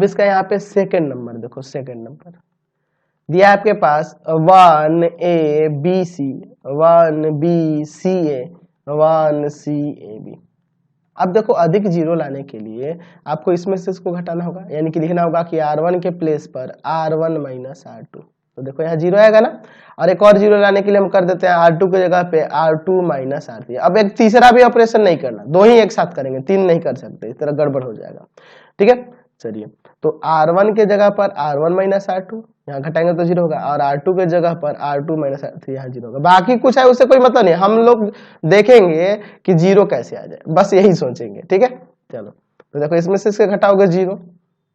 इसका यहाँ पे सेकंड नंबर देखो, सेकंड नंबर दिया आपके पास 1ABC 1BCA 1CAB। अब देखो अधिक जीरो लाने के लिए आपको इसमें से इसको घटाना होगा, यानी कि लिखना होगा कि R1 के प्लेस पर R1 माइनस R2। तो देखो यहाँ जीरो आएगा ना, और एक और जीरो लाने के लिए हम कर देते हैं R2 की जगह पे R2 माइनस R3। अब एक तीसरा भी ऑपरेशन नहीं करना, दो ही एक साथ करेंगे, तीन नहीं कर सकते, इस तरह गड़बड़ हो जाएगा। ठीक है, चलिए तो R1 के जगह पर R1 माइनस R2, यहाँ घटाएंगे तो जीरो होगा, और R2 के जगह पर R2 माइनस R3, यहाँ जीरो होगा। बाकी कुछ है उससे कोई मतलब नहीं, हम लोग देखेंगे कि जीरो कैसे आ जाए, बस यही सोचेंगे। ठीक है, चलो तो देखो इसमें से इसके घटाओगे जीरो,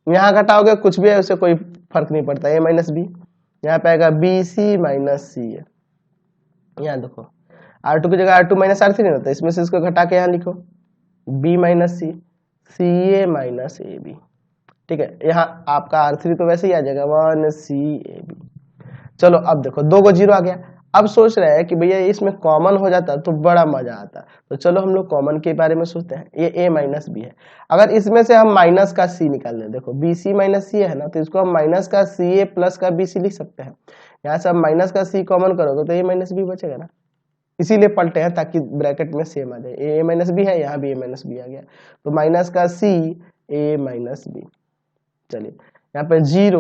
यहाँ घटाओगे कुछ भी है उससे कोई फर्क नहीं पड़ता, A माइनस बी, यहाँ पे आएगा BC माइनस सी। यहाँ देखो R2 की जगह R2 माइनस R3 नहीं होता, इसमें से इसको घटा के यहाँ लिखो B माइनस सी, CA माइनस AB। ठीक है, यहाँ आपका R3 तो वैसे ही आ जाएगा 1CAB। चलो अब देखो दो को जीरो आ गया, अब सोच रहे हैं कि भैया इसमें कॉमन हो जाता तो बड़ा मजा आता। तो चलो हम लोग कॉमन के बारे में सोचते हैं, ये A माइनस बी है, अगर इसमें से हम माइनस का C निकाल लें, देखो BC माइनस सी है ना, तो इसको हम माइनस का CA प्लस का BC लिख सकते हैं। यहाँ से हम माइनस का C कॉमन करोगे तो A माइनस बी बचेगा ना, इसीलिए पलटे हैं ताकि ब्रैकेट में सेम आ जाए। A माइनस बी है, यहाँ भी A माइनस बी आ गया, तो माइनस का C A माइनस बी। चलिए यहाँ पे जीरो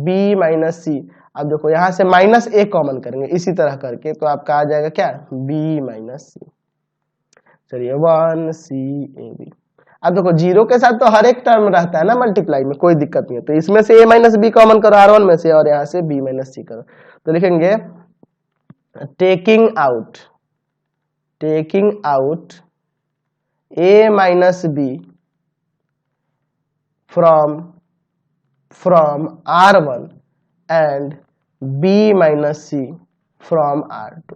B माइनस सी, अब देखो यहाँ से माइनस A कॉमन करेंगे इसी तरह करके, तो आपका आ जाएगा क्या B माइनस सी। चलिए 1CAB। अब देखो जीरो के साथ तो हर एक टर्म रहता है ना मल्टीप्लाई में, कोई दिक्कत नहीं है, तो इसमें से A माइनस बी कॉमन करो R1 में से, और यहाँ से B माइनस सी करो, तो लिखेंगे taking out A minus B from R1 and B minus C from R2।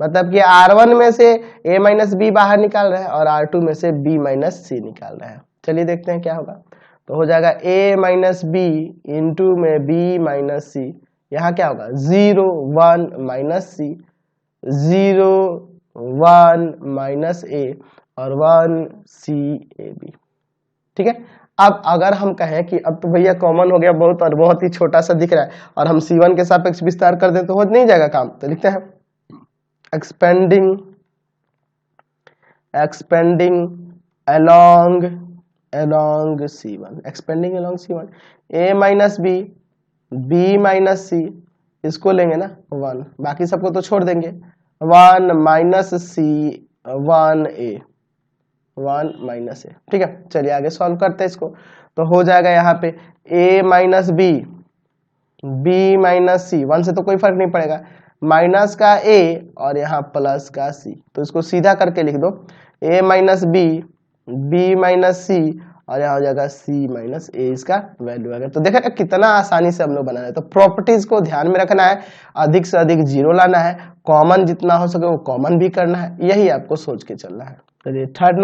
मतलब कि R1 में से A माइनस बी बाहर निकाल रहे हैं और R2 में से B माइनस सी निकाल रहे हैं। चलिए देखते हैं क्या होगा, तो हो जाएगा A माइनस बी इंटू में B माइनस सी, यहाँ क्या होगा 0 1 माइनस सी, 0 1 माइनस A और 1 CAB। ठीक है, अब अगर हम कहें कि अब तो भैया कॉमन हो गया बहुत और बहुत ही छोटा सा दिख रहा है, और हम C1 के सापेक्ष विस्तार कर दें तो हो नहीं जाएगा काम, तो लिखते हैं expanding along C1, expanding along C1, A minus B B minus C, इसको लेंगे ना 1, बाकी सबको तो छोड़ देंगे, 1 माइनस सी 1A 1 माइनस ए। ठीक है, चलिए आगे सॉल्व करते हैं इसको, तो हो जाएगा यहाँ पे A minus B B minus C, 1 से तो कोई फर्क नहीं पड़ेगा, माइनस का A और यहाँ प्लस का C, तो इसको सीधा करके लिख दो A minus B B minus C, और यहाँ हो जाएगा C माइनस A, इसका वैल्यू आ गया। तो देखा कितना आसानी से हम लोग बना रहे हैं। तो प्रॉपर्टीज को ध्यान में रखना है, अधिक से अधिक जीरो लाना है, कॉमन जितना हो सके वो कॉमन भी करना है, यही आपको सोच के चलना है। चलिए थर्ड